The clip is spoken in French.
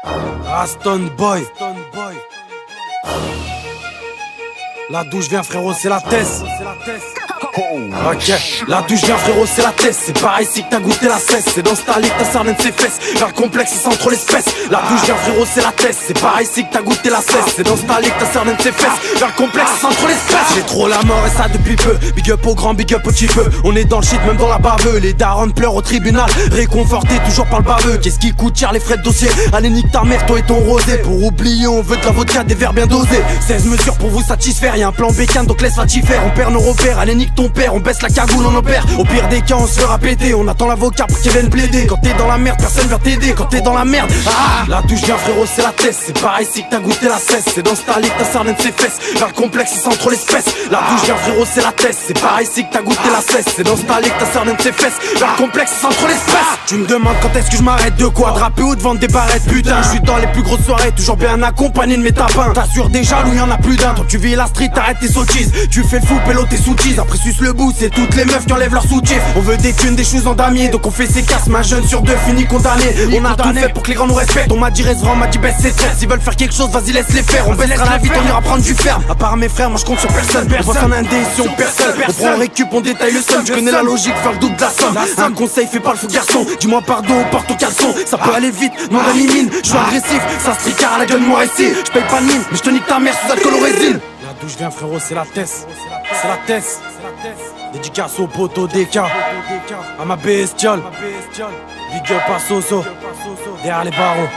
Aston Boy. La douche vient frérot, c'est la tête. Ok, la douche vient frérot, c'est la tête. C'est pareil si que t'as goûté la cesse. C'est dans Starly que ta sardine ses fesses. Vers complexe, c'est sans trop l'espèce. La douche vient frérot, c'est la tête. C'est pareil si que t'as goûté la cesse. C'est dans Starly que ta sardine ses fesses. Vers complexe, c'est sans trop l'espèce. J'ai trop la mort et ça depuis peu. Big up au grand, big up au petit peu. On est dans le shit, même dans la baveux. Les darons pleurent au tribunal, réconfortés toujours par le baveux. Qu'est-ce qui coûte cher les frais de dossier? Allez nique ta mère, toi et ton rosé. Pour oublier, on veut de la vodka, des verres bien dosés. 16 mesures pour vous satisfaire. Y'a un plan bécane, donc laisse faire. On perd nos repères, allez nique ton père. On baisse la cagoule, on opère. Au pire des cas, on se fera péter. On attend l'avocat pour qu'il vienne plaider. Quand t'es dans la merde, personne va t'aider. Quand t'es dans la merde, la douche vient frérot, c'est la tête. C'est pareil si que t'as goûté la cesse. C'est dans Starly que ta sardine ses fesses. Vers le complexe, c'est sans trop l'espèce. La douche vient frérot, c'est la tête. C'est pareil si que t'as goûté la cesse. C'est dans Starly que ta sardine ses fesses. Vers le complexe, c'est sans trop l'espèce. Tu me demandes quand est-ce que je m'arrête de quoi? Draper ou de vendre des barrettes, putain. Je suis dans les plus grosses soirées, toujours bien accompagné de mes tapins. T'assures des jaloux, y'en a plus d'un. Toi tu vis la street, arrête tes sottises. Tu fais le fou, pélo tes sous-tises. Après suce le bout, c'est toutes les meufs qui enlèvent leur soutif. On veut des thunes, des choses en damier. Donc on fait ses casses, ma jeune sur deux fini condamné. On a tout fait pour que les grands nous respectent. On m'a dit restaurant, on m'a dit baisse ses tresses. S'ils veulent faire quelque chose, vas-y laisse les faire. On baissera la vite, on ira prendre du ferme. À part mes frères, moi je compte sur personne. On voit en indécision, personne. On prend un récup, on détaille le sol. Tu connais la logique, faire le double de la somme. Un conseil, fais pas le fou garçon. Dis-moi pardon, porte au caleçon. Ça peut aller vite, non mine. Je suis agressif, ça se tricard à la gueule moi ici. Je paye pas de mine, mais je te nique ta mère sous alcool au résine. La douche vient frérot, c'est la tête. C'est la tête. Dédicace au poteau DK. À ma bestiole. Big up à Soso. Derrière les barreaux.